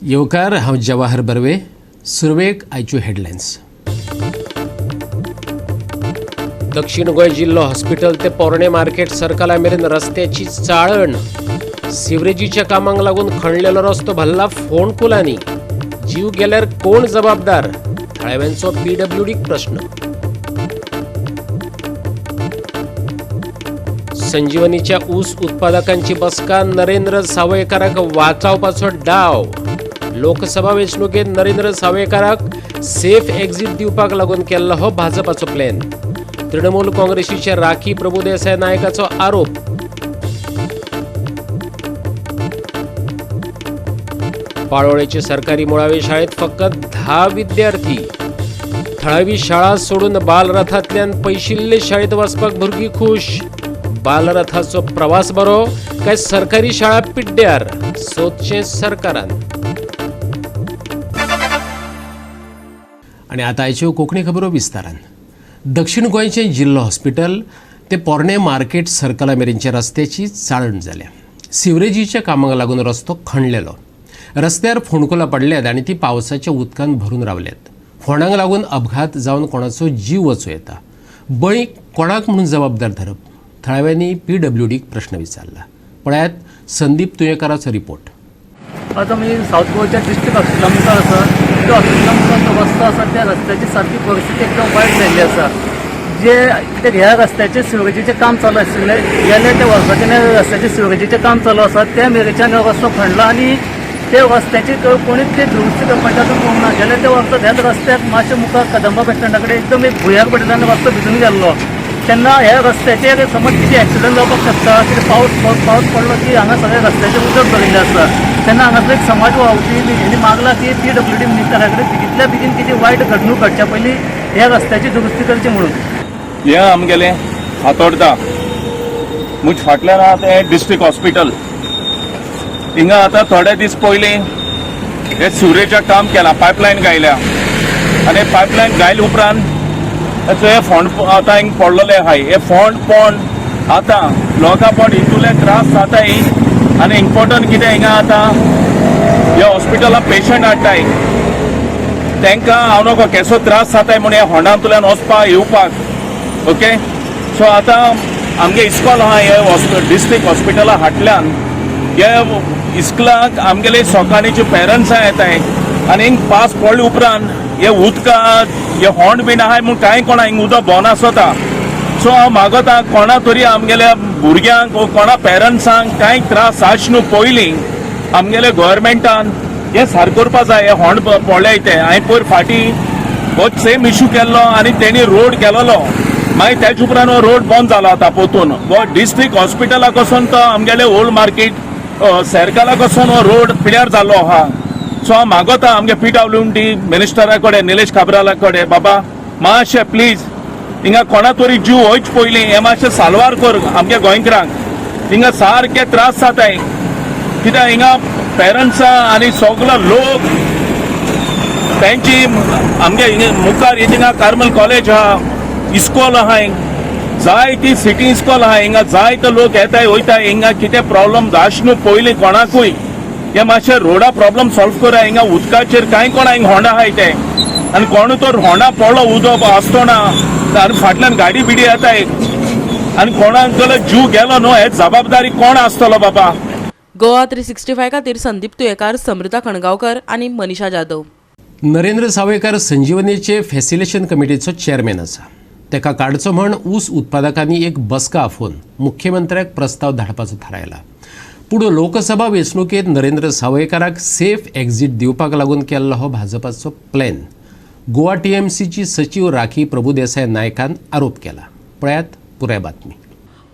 येवकार हांव जवाहर बर्वे. सुरवेक आयच्यो हेडलायन्स. दक्षिण गोंय जिल्लो हॉस्पिटल ते पोरणे मार्केट सर्कला मेरेन रस्त्याची चाळण. सिवरेजीच्या कामांक लागून खणलेलो रस्तो भल्ला फोंडकुलांनी. जीव गेल्यार कोण जबाबदार? थळाव्यांचो PWDक प्रश्न. संजीवनीच्या ऊस उत्पादकांची बसका. नरेंद्र सावयकाराक वाचवपाचो डाव. लोकसभा वेंचणुकेत नरेंद्र सावयकाराक सेफ एक्झिट दिवपाक लागून केल्लो हो भाजपाचो प्लॅन. तृणमूल काँग्रेसीचे राखी प्रभुदेसाय नायकाचो आरोप. पाळोळेचे सरकारी मुळावे शाळेत फकत 10 विद्यार्थी. थळावी शाळा सोडून बालरथांतल्यान पैशिल्ले शाळेत वचपाक भुरगीं खुश. बालरथाचो प्रवास बरो काय सरकारी शाळा पिड्ड्यार? सोदचें सरकारान. आनी आतां आयच्यो कोंकणी खबरो विस्तारान. दक्षिण गोंयचें जिल्लो हॉस्पिटल ते पोरणे मार्केट सर्कला मेरेनच्या रस्त्याची चाळण जाल्या. सिवरेजीच्या कामाक लागून रस्तो खणलेलो. रस्त्यार फोंडकुलां पडल्यात आनी ती पावसाच्या उदकान भरून रावल्यात. फोंडांक लागून अपघात जावन कोणाचो जीव वचूं येता. बळी कोणाक म्हणून जबाबदार धरप? थळाव्यांनी PWDक प्रश्न विचारला. पळयात संदीप तुयेकाराचो रिपोर्ट. आता मी साऊथ गोवाच्या डिस्ट्रिक्ट हॉस्पिटलांत आसा. त्या हॉस्पिटलांत जो रस्तो आसा त्या रस्त्याची सारकी परिस्थिती एकदम वायट जाल्ली आसा. जे ह्या रस्त्याचे सिवरेजीचें काम चालू आशिल्लें, गेल्या त्या वर्साच्यान रस्त्याचे सिवरेजीचें काम चालू आसा. त्या मेरेच्यान रस्तो खणला आनी ते रस्त्याची कोणीच ते दुरुस्ती करपाचें पळोवंक ना. गेल्या त्या वर्सा ह्याच रस्त्याक मातशे मुखार कदंबा बस स्टँडा कडेन एकदम एक भुयार पडिल्ल्यान रस्तो भिजून गेल्लो. तेन्ना ह्या रस्त्याचेर समज कितें एक्सिडंट जावपाक शकता. कितें पावस पडलो की हांगा सगळ्या रस्त्याचेर उदक भरिल्लें आसा. तेन्ना हांगासर एक समाज वावुरपी हेणी मागला की PWD मिनिस्टरा कडेन बेगितल्या बेगीन कितें वायट घडणूक घडच्या पयलीं ह्या रस्त्याची दुरुस्ती करची म्हणून. हें आमगेलें फातोर्डा मुज फाटल्यान आहा तें डिस्ट्रिक्ट हॉस्पिटल. हिंगा आतां थोडे दीस पयलीं हे सिवरेजाक काम केलां, पायपलायन घायल्या आनी पायपलायन घायले उपरांत हे फोंड आतां हिंग पडलेले आहाय. हे फोंड आतां लोकां पण हितूले त्रास जाताय. आनी इम्पॉर्टंट कितें हिंगा आतां ह्या हॉस्पिटलांत पेशंट हाडटाय तांकां हांव नोको केसो त्रास जाताय म्हणून ह्या फोंडांतल्यान वचपाक येवपाक. ओके, सो आतां आमगे इस्कॉल आहा हे डिस्ट्रिक्ट हॉस्पिटला हाटल्यान हे इस्कॉलाक आमगेले सकाळीचे पेरंट्सां येताय आनी हिंग पास पडले उपरांत हे उदकांत हे होंड बीन आहाय म्हूण कांय कोणा हिंग उदक भोंवना सोता. सो हांव मागता कोणा तरी आमगेल्या भुरग्यांक वो कोणा पेरंट्सांक कांय त्रास जावचे न्हू पयलीं आमगेले गोव्हर्मेंटान हे सारकें करपा जाय. हे होंड पडले ते हांवें पयर फाटीं हो सेम इशू केल्लो आनी तेणी रोड केलोलो. मागीर तेजे उपरांत हो रोड बंद जालो आतां पोतून. हो डिस्ट्रिक्ट हॉस्पिटलाक वचून तो आमगेले ओल्ड मार्केट सर्कलाक वचून हो रोड पिड्यार जाल्लो आहा. सो हांव मागता आमगे PWD मिनिस्टरा कडेन निलेश काब्राला कडेन बाबा मातशें प्लीज हिंगा कोणा तरी जीव वयचे पयलीं हे मातशें साल्वार कर आमगे गोंयकारांक. हिंगा सारके त्रास जाताय कित्याक हिंगा पेरंट्सां आनी सगलो लोक तेंची आमगे मुखार हिंगा कार्मल कॉलेज आहा, इस्कॉल आहा, जायती सिटी इस्कॉल आहा. हिंगा जायते लोक येताय वयताय. हिंगा कितें प्रॉब्लम जावचे न्हू पयलीं कोणाकूय हे मातशें रोडा प्रॉब्लम सॉल्व करा. हिंगा उदकाचेर कांय कोणा हिंगा होंडा आहाय ते आनी कोण तर होंडा पडलो उदक आसतना आनी फाटल्यान गाडी बिडी येताय आनी कोणाक जाल्यार जीव गेलो न्हू हे जबाबदारी कोण आसतलो बाबा? गोवा 365 खातीर संदीप तुयेकार, समृता खणगांवकर आनी मनीषा जाधव. नरेंद्र सावयकार संजीवनीचे फॅसिलेशन कमिटीचो चेअरमॅन आसा. तेका काडचो म्हण ऊस उत्पादकांनी एक बसका आफोवन मुख्यमंत्र्याक प्रस्ताव धाडपाचो थारायला. पूण लोकसभा वेंचणुकेत नरेंद्र सावयकाराक सेफ एक्झिट दिवपाक लागून केल्लो हो भाजपाचो प्लॅन. गोवा TMCची सचिव राखी प्रभुदेसाय नायकान आरोप केला. पळयात पुराय बातमी.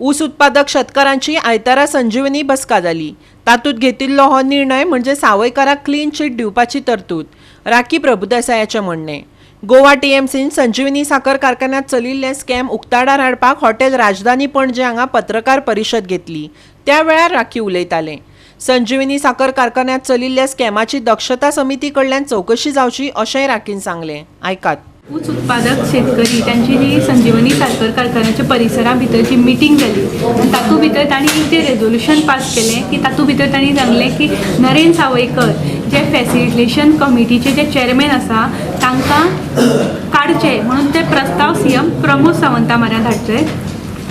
ऊस उत्पादक शेतकारांची आयतारा संजीवनी बसका जाली. तातूंत घेतिल्लो हो निर्णय म्हणजे सावयकाराक क्लीन चीट दिवपाची तरतूद. राखी प्रभुदेसायाचें म्हणणें. गोवा TMCन संजीवनी साखर कारखान्यांत चलिल्ले स्कॅम उक्ताडार हाडपाक हॉटेल राजधानी पणजे हांगा पत्रकार परिशद घेतली. त्या वेळार राखी उलयताले. संजीवनी साखर कारखान्यांत चलिल्ल्या स्कॅमाची दक्षता समिती कडल्यान चौकशी जावची अशेंय राखीन सांगलें. आयकात. ऊस उत्पादक शेतकरी त्यांची जी संजीवनी साखर कारखान्याच्या परिसरा भितर जी मिटींग जाली तातूंत भितर तांणी जे रेजोल्यूशन पास केलें की तातूंत भितर तांणी सांगलें की नरेन सावयकर जे फॅसिलिटेशन कमिटीचे जे चेअरमॅन आसा तांकां काडचे म्हणून ते प्रस्ताव CM प्रमोद सावंता म्हऱ्यान धाडचे.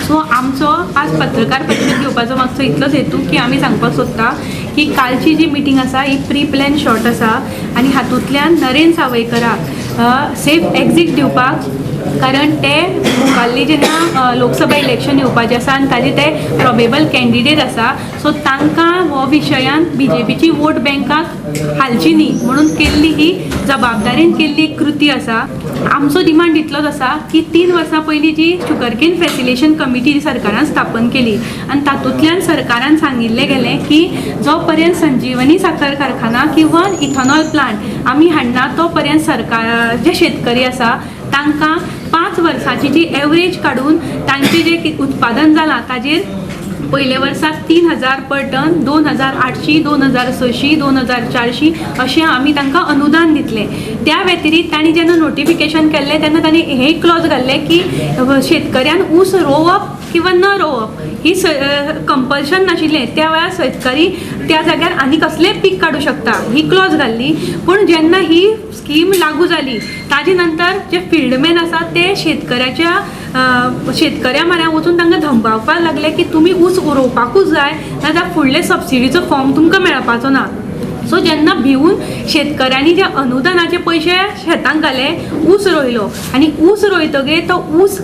सो आमचो आज पत्रकार परिशद घेवपाचो मागचो इतलोच हेतू की आमी सांगपाक सोदता की कालची जी मिटींग आसा ही प्री प्लॅन शॉट आसा आनी हातूंतल्यान नरेन सावयकराक सेफ एग्जीट दिवपाक, कारण ते मुखाल्ली जेन्ना लोकसभा इलेक्शन येवपाचें आसा आनी ताजे ते प्रोबेबल कॅन्डिडेट आसा, सो तांकां हो विशयान BJPची वोट बँकाक हालची न्ही म्हणून केल्ली ही जबाबदारेन केल्ली कृती आसा. आमचो डिमांड इतलोच आसा की 3 वर्सां पयलीं जी शुगरकेन फॅसिलिटेशन कमिटी सरकारान स्थापन केली आनी तातूंतल्यान सरकारान सांगिल्लें गेलें की जो पर्यंत संजीवनी साखर कारखाना किंवा इथॉनॉल प्लांट आमी हाडना तो पर्यंत सरकार जे शेतकरी आसा तांकां 5 वर्सांची जी एवरेज काडून तांचें जें उत्पादन जालां ताजेर पयले वर्साक 3000 पर टन, 2800, 2600, 2400 अशें आमी तांकां अनुदान दितलें. त्या व्यतिरिक्त तांणी जेन्ना नोटिफिकेशन केल्लें तेन्ना तांणी हे क्लॉज घाल्लें की शेतकऱ्यान ऊस रोवप किंवा न रोवप ही कंपल्शन नाशिल्लें. त्या वेळार शेतकरी त्या जाग्यार आनी कसलेंय पीक काडूं शकता ही क्लॉज घाल्ली. पूण जेन्ना ही स्कीम लागू जाली ताजे नंतर जे फिल्डमॅन आसा ते शेतकऱ्या म्हऱ्यान वचून तांकां धमकावपाक लागले की तुमी ऊस रोवपाकूच जाय नाजाल्यार फुडले सबसिडीचो फॉर्म तुमकां मेळपाचो ना. सो जेन्ना भिवून शेतकऱ्यांनी जे अनुदानाचे पयशे शेतांक घाले, ऊस रोयलो आनी ऊस रोयतगीर तो ऊस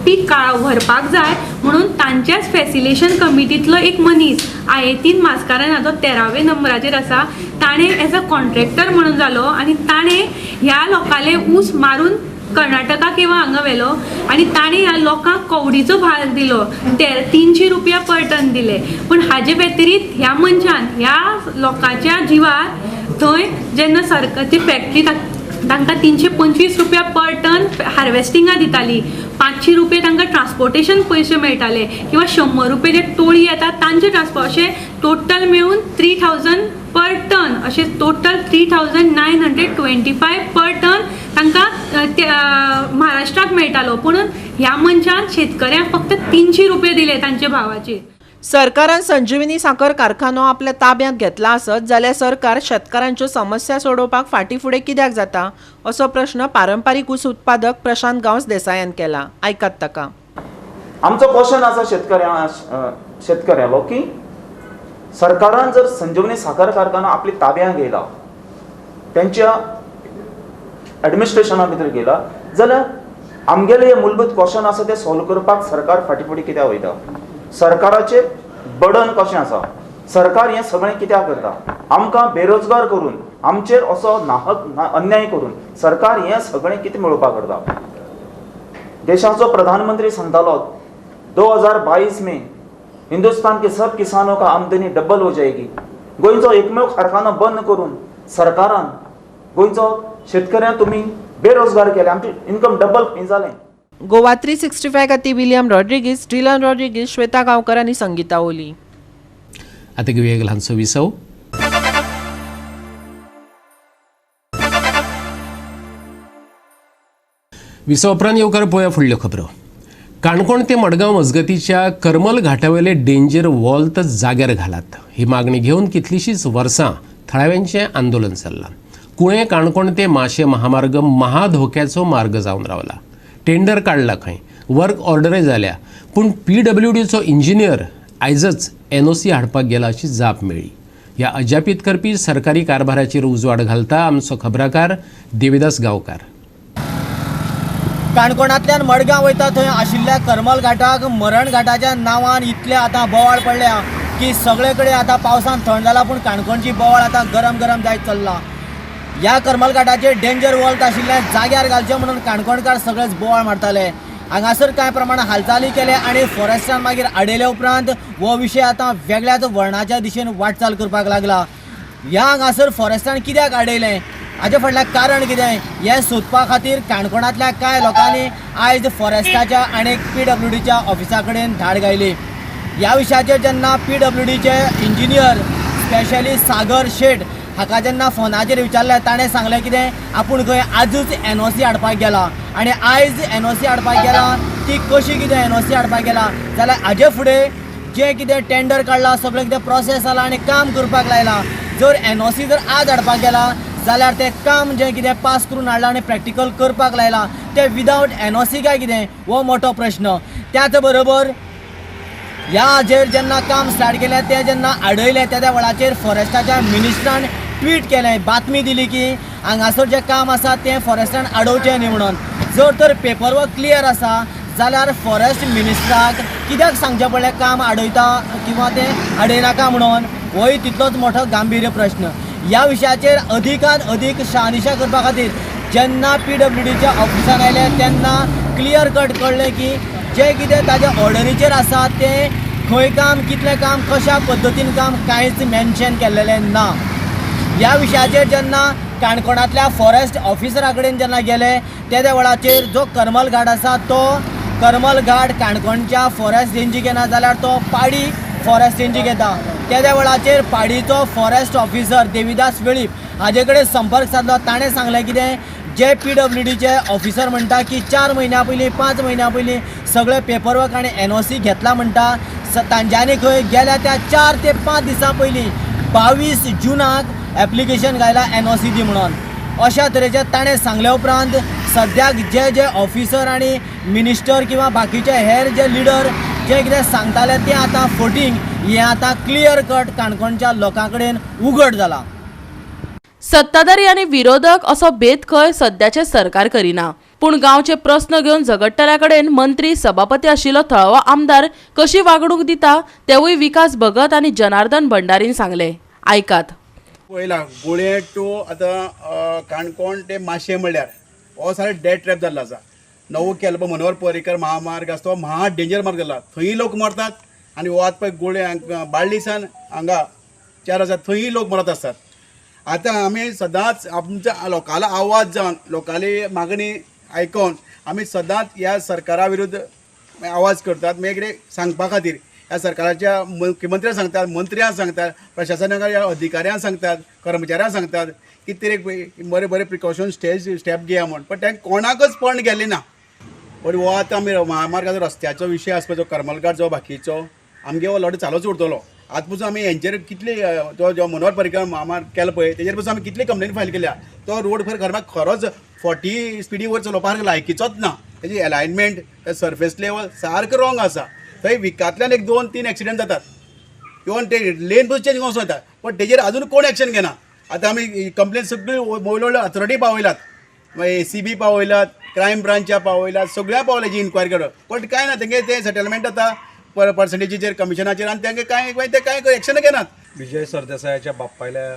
पीक व्हरपाक जाय म्हणून तांच्याच फॅसिलिटेशन कमिटींतलो एक मनीस आयेतीन मास्कारानाचो 13वे नंबराचेर आसा, ताणें एज अ कॉन्ट्रॅक्टर म्हणून जालो आनी ताणें ह्या लोकांले ऊस मारून कर्नाटका किंवा हांगा व्हेलो आनी ताणें ह्या लोकांक कवडीचो भार दिलो, 300 रुपया पर टन दिले. पूण हाजे व्यतिरिक्त ह्या मनशान ह्या लोकांच्या जिवार थंय जेन्ना सरकारची फॅक्टरी तांकां 325 रुपया पर टन हार्वेस्टिंगां दिताली, 500 रुपया तांकां ट्रान्सपोर्टेशन पयशे मेळटाले किंवा 100 रुपया जे टोळी येतात तांचे ट्रान्सपोर्ट अशें टोटल मेळून 3000 पर टन अशें टोटल 3925 पर टन तांकां महाराष्ट्राक मेळटालो. पूण ह्या मनशान शेतकऱ्यांक फक्त 300 रुपया दिले तांचे भावाचेर. सरकारान संजीवनी साखर कारखानो आपल्या ताब्यांत घेतला आसत जाल्यार सरकार शेतकारांच्यो समस्या सोडोवपाक फाटीं फुडें कित्याक जाता असो प्रश्न पारंपारीक ऊस उत्पादक प्रशांत गांवस देसायान केला. आयकात ताका. आमचो क्वेश्चन आसा शेतकऱ्यालो की सरकारान जर संजीवनी साखर कारखानो आपली ताब्यांत घेयला, त्यांच्या ऍडमिनिस्ट्रेशना भितर गेला, जाल्यार आमगेले हे मूलभूत क्वेश्चन आसा ते सॉल्व करपाक सरकार फाटीं फुडें कित्याक वयता? सरकाराचे बर्डन कशें आसा? सरकार हें सगळें कित्याक करता? आमकां बेरोजगार करून आमचेर असो नाहक अन्याय करून सरकार हें सगळें कितें मेळोवपाक करता? देशाचो प्रधानमंत्री सांगतालो 2022 में हिंदुस्तान के सब किसानों का आमदनी डबल हो जाएगी. गोंयचो एकमेव कारखानो बंद करून सरकारान गोंयचो शेतकऱ्यांक तुमी बेरोजगार केले, आमचे इन्कम डबल खंय जालें. गोवा 365 खातीर विलियम रॉड्रिगीस, डिलन रॉड्रिगीस, श्वेता गांवकर आनी संगीता ओली. आतां घेवया एक ल्हानसो विसव. विसव उपरांत येवकार पळोवया फुडल्यो खबरो. काणकोण ते मडगांव मजगतीच्या करमल घाटावयले डेंजर वॉल्त जाग्यार घालात ही मागणी घेवन कितलींशींच वर्सां थळाव्यांचें आंदोलन चल्लां. कुळें काणकोण ते माशे महामार्ग महाधोक्याचो मार्ग जावन रावला. टेंडर काडला खंय, वर्क ऑर्डरय जाल्या, पूण PWDचो इंजिनियर आयजच NOC हाडपाक गेला अशी जाप मेळ्ळी. ह्या अजापीत करपी सरकारी कारभाराचेर उजवाड घालता आमचो खबराकार देविदास गांवकार. काणकोणांतल्यान मडगांव वयता थंय आशिल्ल्या करमल घाटाक मरण घाटाच्या नांवान इतले आतां बोवाळ पडल्या की सगळे कडेन आतां पावसान थंड जाला, पूण काणकोणची बोवाळ आतां गरम गरम जायत चल्ला. ह्या करमल घाटाचेर डेंजर वॉल्त आशिल्ल्या जाग्यार घालचें म्हणून काणकोणकार सगळेच बोवाळ मारताले. हांगासर कांय प्रमाण हालचाली केले आनी फॉरेस्टान मागीर आडयले उपरांत हो विशय आतां वेगळ्याच वळणाच्या दिशेन वाटचाल करपाक लागला. ह्या हांगासर फॉरेस्टान कित्याक आडयलें, हाचे फाटल्यान कारण कितें हें सोदपा खातीर काणकोणांतल्या कांय लोकांनी आयज फॉरेस्टाच्या आनी PWDच्या ऑफिसा कडेन धाड घायली. ह्या विशयाचेर जेन्ना PWDचे इंजिनियर स्पेशली सागर शेट हाका जेन्ना फोनाचेर विचारलें ताणें सांगलें कितें, आपूण खंय आजूच NOC हाडपाक गेला आनी आयज NOC हाडपाक गेला. ती कशी कितें NOC हाडपाक गेला जाल्यार हाजे फुडें जें कितें टेंडर काडला, सगळें कितें प्रोसेस जाला आनी काम करपाक लायला जर NOC जर आज हाडपाक गेला जाल्यार तें काम जें कितें पास करून हाडलां आनी प्रॅक्टिकल करपाक लायलां तें विदावट NOC काय कितें हो मोठो प्रश्न. त्याच बरोबर ह्या हाजेर जेन्ना काम स्टार्ट केलें तें जेन्ना आडयलें त्या वेळाचेर फॉरेस्टाच्या मिनिस्टरान ट्वीट केलें, बातमी दिली की हांगासर जें काम आसा तें फॉरेस्टान आडोवचें न्ही म्हणून. जर तर पेपर वर्क क्लियर आसा जाल्यार फॉरेस्ट मिनिस्टराक कित्याक सांगचें पडलें काम आडयता किंवा तें आडयनाका म्हणून, होय तितलोच मोठो गांभीर्य प्रश्न. ह्या विशयाचेर अधिकांत अदीक शहानिशा करपा खातीर जेन्ना PWDच्या ऑफिसान आयले तेन्ना क्लियर कट कळ्ळें की जें कितें ताच्या ऑर्डरीचेर आसा तें खंय काम, कितलें काम, कशा पद्दतीन काम कांयच मेन्शन केल्लेलें ना. ह्या विशयाचेर जेन्ना काणकोणांतल्या फॉरेस्ट ऑफिसरा कडेन जेन्ना गेले त्या वेळाचेर जो करमल घाट आसा तो करमल घाट काणकोणच्या फॉरेस्ट रेंजीक येना जाल्यार तो पाडी फॉरेस्ट रेंजीक येता. त्या वेळाचेर पाडीचो फॉरेस्ट ऑफिसर देविदास वेळीप हाजे कडेन संपर्क साधलो. ताणें सांगलें कितें, जे PWDचे ऑफिसर म्हणटा की 4 म्हयन्या पयलीं 5 म्हयन्या पयलीं सगळे पेपरवर्क आनी NOC घेतला म्हणटा. तांच्यांनी खंय गेल्या त्या 4 ते 5 दिसां पयलीं 22 जुनाक एप्लिकेशन घायला NOC दी म्हणून. अशा तरेचे ताणें सांगले उपरांत सद्याक जे ऑफिसर आनी मिनिस्टर किंवा बाकीचे हेर जे लिडर जे कितें सांगताले तें आतां फोटींग हें आतां क्लियर कट काणकोणच्या लोकां कडेन उघड जालां. सत्ताधारी आनी विरोधक असो भेद खंय सध्याचे सरकार करिना, पूण गांवचे प्रस्न घेवन झगडटल्या कडेन मंत्री सभापती आशिल्लो थळावो आमदार कशी वागणूक दिता तेवूय विकास भगत आनी जनार्दन भंडारीन सांगले. आयकात. पळयला गुळे टू आतां काणकोण ते माशे म्हणल्यार हो सारको डेड ट्रॅप जाल्लो आसा. नवो केल्लो मनोहर पर्रीकर महामार्ग आसा तो महा डेंजर मार्ग जाला. थंय लोक मरतात आनी हो आतां पळय गुळे बाळ्ळीसान हांगा 4 आसा थंय लोक मरत आसतात. आतां आमी सदांच आमच्या लोकांलो आवाज जावन लोकांली मागणी आयकोन आमी सदांच ह्या सरकारा विरुद्ध आवाज करतात. मागीर कितें सांगपा खातीर ह्या सरकाराच्या मुख्यमंत्र्यांक सांगतात, मंत्र्यांक सांगतात, प्रशासनाच्या अधिकाऱ्यांक सांगतात, कर्मचाऱ्यांक सांगतात की ते बरे बरे प्रिकॉशन स्टेप घेया म्हण. पण तें कोणाकच पण गेले ना. पण हो आतां आमी महामार्गाचो रस्त्याचो विशय आसा पळय, जो करमलघाट जो बाकीचो आमगे हो लढो चालूच उरतलो. आतां पसून आमी हेंचेर कितली जो मनोहर पर्रीकर महामार्ग केलो पळय तेजेर पसून आमी कितली कंप्लेन फायल केल्या. तो रोड खरोच 40 स्पिडी वयर चलोवपाक लायकीचोच ना. तेजी अलायनमेंट सरफेस लेवल सारको रॉंग आसा. थंय विकांतल्यान 1-2-3 एक्सिडेंट जातात इवन ते लेन पसून चेंज वचूं येता. पण तेजेर अजून कोण एक्शन घेना. आतां आमी कंप्लेन सगळी व्हडल्यो अथॉरिटी पावयलात, ACB पावयलात, क्रायम ब्रांचा पावयलात, सगळ्या पावले जी इन्क्वायरी करप. पण कांय ना, तेंगे ते सेटलमेंट जाता पर्संटेजीचेर कमिशनाचेर आनी तेंगे कांय एक्शन घेनात. विजय सरदेसायाच्या बाप्पायल्या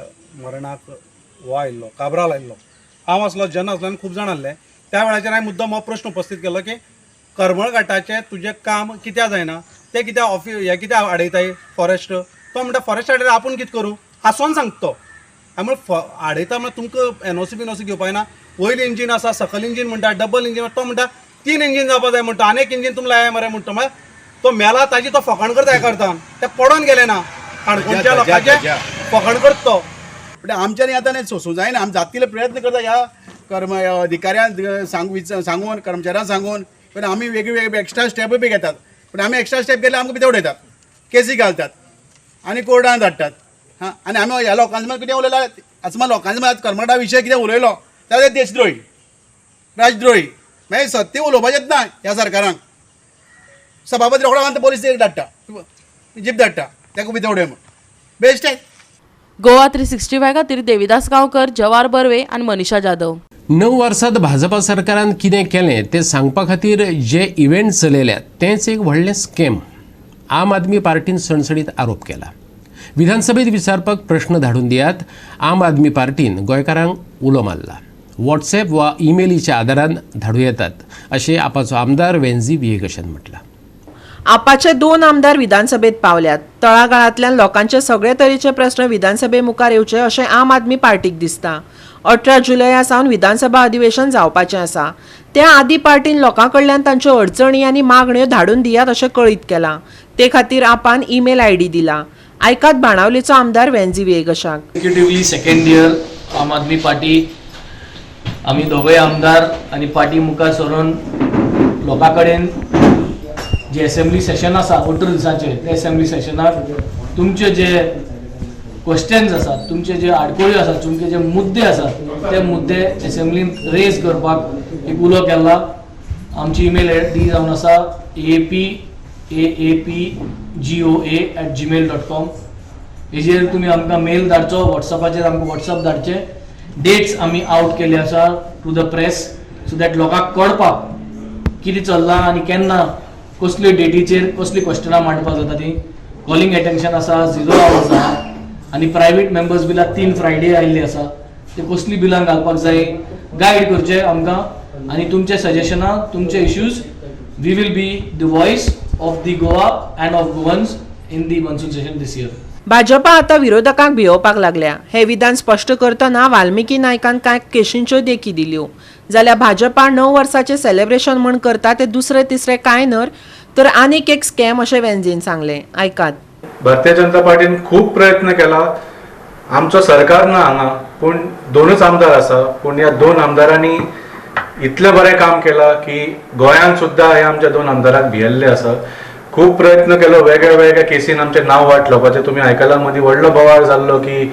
मरणाक हो आयिल्लो काबराल आयिल्लो हांव आसलो जन आसलो आनी खूब जाण आसले. त्या वेळाचेर हांवें मुद्दम हो प्रश्न उपस्थित केलो की करमळ घाटाचें तुजें काम कित्याक जायना, तें कित्याक हें कित्याक आडयताय फॉरेस्ट. तो म्हणटा फॉरेस्ट आडयता आपूण कितें करूं, हांसोन सांगता तो. म्हळ्यार आडयता म्हळ्यार तुमकां NOC घेवपाक ना. वयर इंजीन आसा, सकल इंजीन म्हणटा, डबल इंजीन. तो म्हणटा 3 इंजीन जावपा जाय म्हणटा, आनी एक इंजीन तुमकां लाया मरे म्हणटा. म्हळ्यार तो मेला ताजी तो फकाण करता हें करता. ते पडोन गेले ना काणकोणच्या लोकांचे फकाण करता तो. पण आमच्यानी आतां सोसूं जायना. आमी जातले प्रयत्न करता ह्या अधिकाऱ्यांक सांगून कर्मचाऱ्यांक सांगून. पण आमी वेगळे एक्स्ट्रा स्टेप बी घेतात. पण आमी एक्स्ट्रा स्टेप केले आमकां भितर उडयतात, केसी घालतात आनी कोर्टांत धाडटात. हां, आनी आमी ह्या लोकांचे कितें उलयलां आतां लोकांचे म्हळ्यार करमटा विशय कितें उलयलो जाल्यार देशद्रोही, राजद्रोही. मागीर सत्य उलोवपाचेंच ना ह्या सरकारांक. सभापती रोखडो आतां पोलीस धाडटा, जीप धाडटा ताका भितर उडय म्हण. बेस्ट आहे. गोवा 365 खातीर देविदास गांवकर, जवाहर बर्वे आनी मनीषा जाधव. 9 वर्सांत भाजपा सरकारान कितें केलें तें सांगपा खातीर जे इव्हेंट चलयल्यात तेंच एक व्हडलें स्कॅम. आम आदमी पार्टीन सणसणीत आरोप केला. विधानसभेत विचारपाक प्रश्न धाडून दियात. आम आदमी पार्टीन गोंयकारांक उलो मारला. व्हॉट्सॲप वा ईमेलीच्या आदारान धाडूं येतात अशें आपाचो आमदार वेंझी विएगशन म्हटलां. आपाचे 2 आमदार विधानसभेत पावल्यात. तळागाळांतल्यान लोकांचे सगळे तरेचे प्रस्न विधानसभे मुखार येवचे अशें आम आदमी पार्टीक दिसता. 18 जुलया सावन विधानसभा अधिवेशन जावपाचें आसा. त्या आदी पार्टीन लोकां कडल्यान तांच्यो अडचणी आनी मागण्यो धाडून दियात अशें कळीत केलां. ते खातीर आपान ईमेल ID दिला. आयकात बाणावलेचो आमदार वेंझी विएगशाक. एक्झिक्युटिव्हली सेकंड इयर आम आदमी पार्टी आमी दोगूय आमदार आनी पार्टी मुखार सरून लोकां कडेन जे असेंब्ली सेशन आसा 18 दिसांचे ते असेंब्ली सेशनाक तुमचे जे क्वेश्चन्स आसात, तुमचे जे आडकोळ्यो आसात, तुमचे जे मुद्दे आसात ते मुद्दे असेंब्लीन रेज करपाक एक उलो केला. आमची ईमेल आयडी जावन आसा aapgoa@gmail.com. हेजेर तुमी आमकां मेल धाडचो, व्हॉट्सॅपाचेर आमकां व्हॉट्सॅप धाडचे. डेट्स आमी आउट केले आसा to the press so that लोकांक कळपाक कितें चल्लां आनी केन्ना कसल्यो डेटीचेर कसली क्वेश्चनां मांडपाक जाता ती. कॉलिंग एटेन्शन आसा, 0 आवर आसा आनी प्रायवेट मेंबर्स बिलां 3 फ्रायडे आयिल्ले आसा. ते कसली बिलां घालपाक जाय गायड करचे आमकां आनी तुमचे सजेशनां, तुमचे issues. We will be the voice of the Goa and of Goans in the monsoon session this year. Bhajpa आतां विरोधकांक भिवपाक लागल्या. हे विधान स्पश्ट करतना वाल्मिकी नायकान कांय केशींच्यो देखी दिल्यो. जाल्यार भाजपा 9 वर्साचें सेलेब्रेशन म्हण करता ते दुसरे तिसरे कांय न्हर तर आनीक एक स्कॅम अशें वेंझीन सांगलें. आयकात. भारतीय जनता पार्टीन खूब प्रयत्न केला. आमचो सरकार ना हांगा, पूण 2च आमदार आसा, पूण ह्या 2 आमदारांनी इतलें बरें काम केलां की गोंयांत सुद्दां हे आमच्या 2 आमदारांक भियल्ले आसा. खूब प्रयत्न केलो, वेगळ्या वेगळ्या केसीन आमचें नांव वाट लावपाचें. तुमी आयकलां मदीं व्हडलो बोवाळ जाल्लो की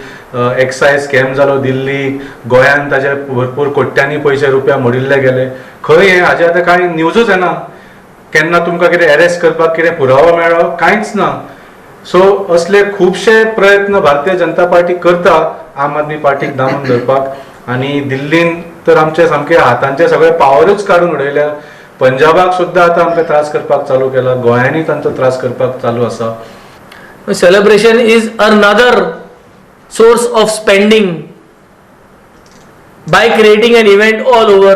एक्सायज स्कॅम जालो दिल्ली, गोंयांत ताचे भरपूर कोट्यांनी पयशे रुपया मोडिल्ले गेले. खंय हें हाजें आतां कांय न्यूजूच येना. केन्ना तुमकां कितें अरेस्ट करपाक कितें पुरावो मेळ्ळो कांयच ना. सो असले खुबशे प्रयत्न भारतीय जनता पार्टी करता आम आदमी पार्टीक दामून धरपाक. आनी दिल्लीन तर आमचे सामके हातांचे सगळे पावरूच काडून उडयल्या. पंजाबाक सुद्दां आतां आमकां त्रास करपाक चालू केला, गोंयांनी तांचो त्रास करपाक चालू आसा. Celebration is another source of spending by creating an event all over,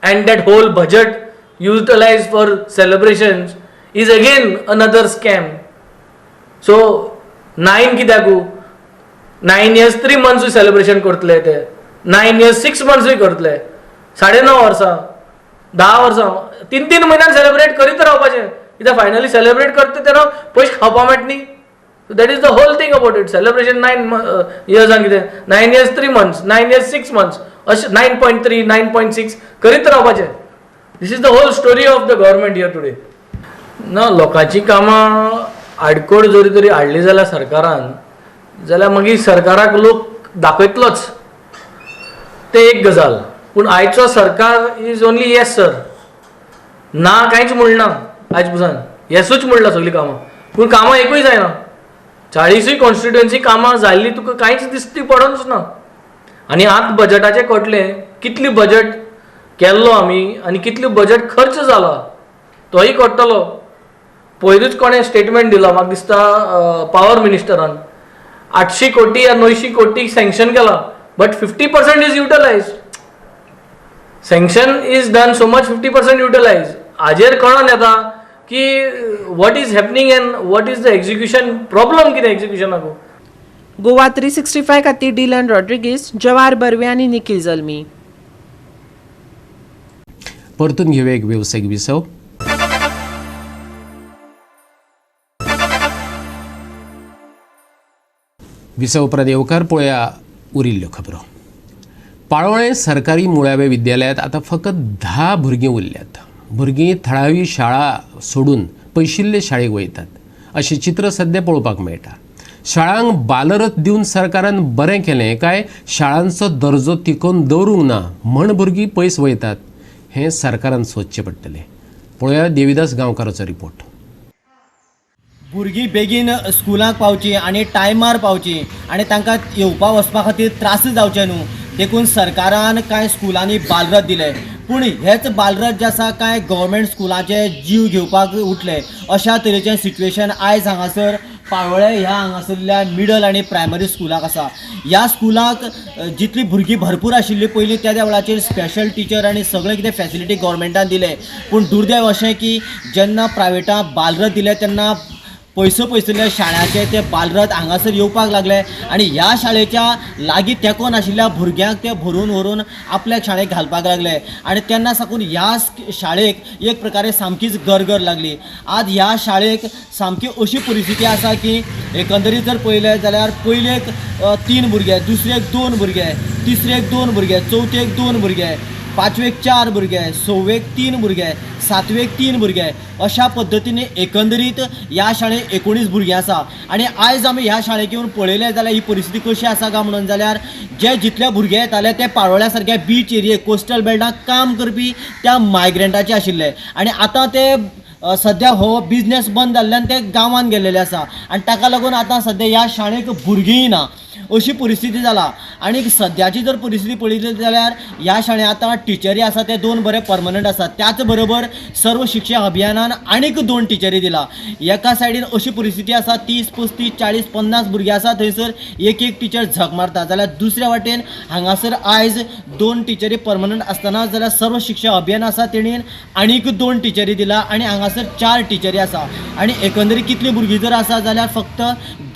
and that whole budget utilized for celebrations is again another scam. So 9 कित्याकू 9 years 3 months celebration करतले ते, 9 years 6 months करतले, 9.5 वर्सां 10 वर्सां 3 म्हयन्यान सेलिब्रेट करीत रावपाचें. कित्याक फायनली सेलिब्रेट करता तेन्ना पयशे खावपा मेळटा न्ही. So that is the whole thing about it. Celebration 9 years and 9 years 3 months, 9 years 6 months, 9.3, 9.6 करीत रावपाचें. This is the whole story of the government here today. ना लोकांची कामां आडकोड जरी तरी हाडली जाल्यार सरकारान, जाल्यार मागीर सरकाराक लोक दाखयतलोच. ते एक गजाल. पूण आयचो सरकार इज ओन्ली येस सर, ना कांयच म्हणना. आयज पसून येसूच म्हणला सगळीं कामां, पूण कामां एकूय जायना. 40 कॉन्स्टिट्युएन्सी कामां जाल्ली तुका कांयच दिसती पडोंच ना. आनी आतां बजटाचें कटलें कितली बजट केल्लो आमी आनी कितली बजट खर्च जाला तोय कट्टलो. पयरूच कोणें स्टेटमेंट दिलो, म्हाका दिसता पावर मिनिस्टरान 800 कोटी या 900 कोटी सँक्शन केला, but 50% is utilized. Sanction is done so much, 50% utilize. हाजेर कळोन येता की what is happening and what is the execution problem. कितें एक्झिक्युशनाक गोवा 365 खातीर डिलन रॉड्रिगीस, जवाहर बर्वे आनी निखिल जल्मी. परतून घेऊया एक व्यावसायिक विसव. विसव उपरांत येवकार पळोवया उरिल्ल्यो खबरो. पाळोळें सरकारी मुळावे विद्यालयांत आतां फकत 10 भुरगीं उरल्यात. भुरगीं थळावी शाळा सोडून पयशिल्ले शाळेक वयतात अशें चित्र सध्या पळोवपाक मेळटा. शाळांक बालरथ दिवन सरकारान बरें केलें काय शाळांचो दर्जो तिकोवन दवरूंक ना म्हण भुरगीं पयस वयतात हें सरकारान सोदचें पडटलें. पळोवया देविदास गांवकाराचो रिपोर्ट. भुरगीं बेगीन स्कुलाक पावची आनी टायमार पावची आनी तांकां येवपा वचपा खातीर त्रास जावचे न्हू देखून सरकारान कांय स्कुलांनी बालरथ दिले. पूण हेच बालरथ जे आसा कांय गव्हर्मेंट स्कुलांचे जीव घेवपाक उठले. अशा तरेचें सिट्युएशन आयज हांगासर पाळोळे ह्या हांगासरल्या मिडल आनी प्रायमरी स्कुलाक आसा. ह्या स्कुलाक जितली भुरगीं भरपूर आशिल्लीं पयलीं त्या वेळाचेर स्पेशल टिचर आनी सगळे कितें फॅसिलिटी गव्हर्मेंटान दिले. पूण दुर्दैव अशें की जेन्ना प्रायवेटाक बालरथ दिले तेन्ना पयसुल्ल्या शाळ्याचे ते बालरथ हांगासर येवपाक लागले आनी ह्या शाळेच्या लागीं तेंकोन आशिल्ल्या भुरग्यांक ते भरून व्हरून आपल्या शाळेक घालपाक लागले. आनी तेन्ना साकून ह्या शाळेक एक प्रकारे सामकीच गरगर लागली. आज ह्या शाळेक सामकी अशी परिस्थिती आसा की एकंदरीत जर पळयलें जाल्यार पयलेक 3 भुरगे, दुसरेक 2 भुरगे, तिसरेक 2 भुरगे, चवथेक 2 भुरगे 5वेक 4 भुरगे, 6वेक 3 भुरगे, 7वेक 3 भुरगे, अशा पद्दतीने एकंदरीत ह्या शाळेंत 19 भुरगीं आसा. आनी आयज आमी ह्या शाळेक येवन पळयलें जाल्यार ही परिस्थिती कशी आसा काय म्हणून जाल्यार जे जितले भुरगे येताले ते पाळोळ्या सारक्या बीच एरियेक कोस्टल बेल्टाक काम करपी त्या मायग्रंटाचे आशिल्ले. आनी आतां ते सध्या हो बिझनेस बंद जाल्ल्यान ते गांवांत गेलेले आसा. आनी ताका लागून आतां सध्या ह्या शाळेक भुरगींय ना अशी परिस्थिती जाला. आनी सद्याची जर परिस्थिती पळयली जाल्यार ह्या शाळेंत आतां टिचरी आसा ते 2 बरे परमनंट आसात. त्याच बरोबर सर्व शिक्षा अभियानान आनीक 2 टिचरी दिला. एका सायडीन अशी परिस्थिती आसा 30, 35, 40, 50 भुरगे आसा थंयसर एक टिचर झक मारता. जाल्यार दुसऱ्या वाटेन हांगासर आयज 2 टिचरी परमनंट आसतना जाल्यार सर्व शिक्षा अभियान आसा तेणीन आनीक 2 टिचरी दिला आनी हांगासर 4 टिचरी आसा. आनी एकंदरीत कितलीं भुरगीं जर आसा जाल्यार फक्त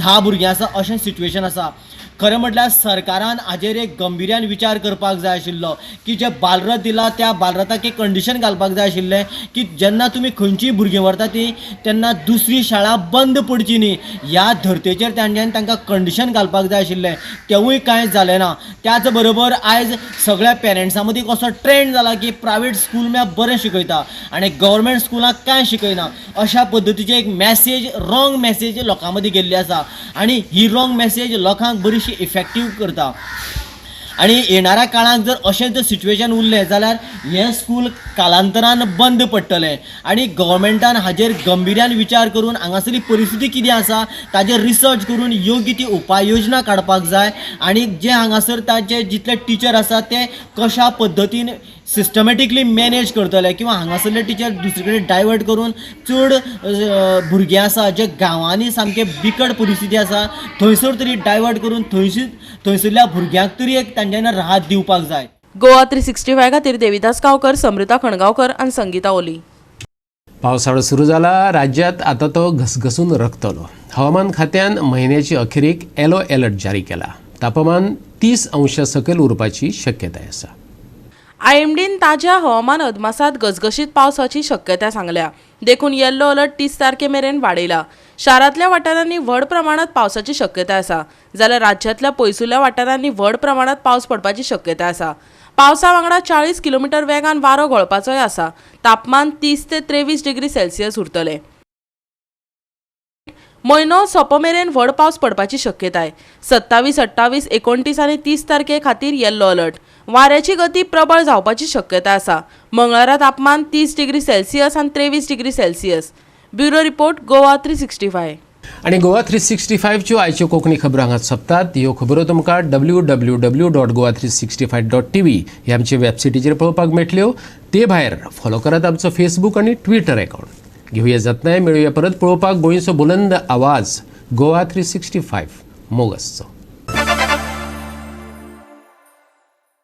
10 भुरगीं आसा अशें सिच्युएशन आसा. खरें म्हटल्यार सरकारान हाजेर एक गंभीर्यान विचार करपाक जाय आशिल्लो की जे बालरथ दिला त्या बालरथाक एक कंडिशन घालपाक जाय आशिल्लें की जेन्ना तुमी खंयचीय भुरगीं व्हरता ती तेन्ना दुसरी शाळा बंद पडची न्ही ह्या धर्तेचेर तांकां कंडिशन घालपाक जाय आशिल्लें. तेवूय कांय जालें ना. त्याच बरोबर आयज सगळ्या पेरंट्सां मदीं कसो ट्रेंड जाला की प्रायवेट स्कूल म्हळ्यार बरें शिकयता आनी गव्हर्मेंट स्कुलाक कांय शिकयना अशा पद्दतीची एक मॅसेज रॉंग मॅसेज लोकां मदीं गेल्ली आसा. आनी ही रॉंग मॅसेज लोकांक बरीचशी इफेक्टीव करता. आनी येणाऱ्या काळाक जर अशें जर सिच्युएशन उरलें जाल्यार हें स्कूल कालांतरान बंद पडटलें. आनी गव्हर्मेंटान हाजेर गंभीर्यान विचार करून हांगासरली परिस्थिती कितें आसा ताजेर रिसर्च करून योग्य ती उपाय योजना काडपाक जाय. आनी जे हांगासर ताचे जितले टिचर आसा ते कशा पद्दतीन सिस्टमॅटिकली मॅनेज करतले किंवा हांगासरले टिचर दुसरे कडेन डायवर्ट करून चड भुरगे आसा जे गांवांनी सामके बिकट परिस्थिती आसा थंयसर तरी डायवर्ट करून थंयसरल्या भुरग्यांक तरी एक तांच्यांनी राहत दिवपाक जाय. गोवा 365 खातीर देविदास गांवकर, समृता खणगांवकर आनी संगीता ओली. पावसाळो सुरू जाला. राज्यात आता तो घसघसून रकतलो. हवामान खात्यान म्हयन्याची अखेरेक येलो अलर्ट जारी केला. तापमान 30 अंशा सकयल उरपाची शक्यताय आसा. आयएमडीन ताज्या हवामान अदमासात घसघशीत पावसाची शक्यताय सांगल्या. देखून येल्लो अलर्ट 30 तारखे मेरेन वाडयला. शारांतल्या वाठारांनी व्हड प्रमाणात पावसाची शक्यताय आसा जाल्यार राज्यांतल्या पयसुल्या वाठारांनी व्हड प्रमाणात पावस पडपाची शक्यताय आसा. पावसा वांगडा 40 किलोमीटर वेगान वारो घोळपाचोय आसा. तापमान 30 ते 23 डिग्री सेल्सियस उरतले. म्हयनो सोंपमेरेन व्हड पावस पडपाची शक्यताय. 27, 28, 29 आनी 30 तारखे खातीर येल्लो अलर्ट. वाऱ्याची गती प्रबळ जावपाची शक्यताय आसा. मंगळारा तापमान 30 डिग्री सेल्सियस आनी 23 degree Celsius. Bureau report Goa 365. आणि गोवा 365 च्यो आयच्यो कोंकणी खबरो हांगा सोंपतात. ह्यो खबरो तुमकां www.goa365.tv ह्या आमचे वेबसायटीचेर पळोवपाक मेळटल्यो. ते भायर फॉलो करात आमचो फेसबूक आनी ट्विटर अकाउंट. घेवया जतनाय मेळुया परत पळोवपाक गोंयचो बुलंद आवाज गोवा 365 मोगसचो.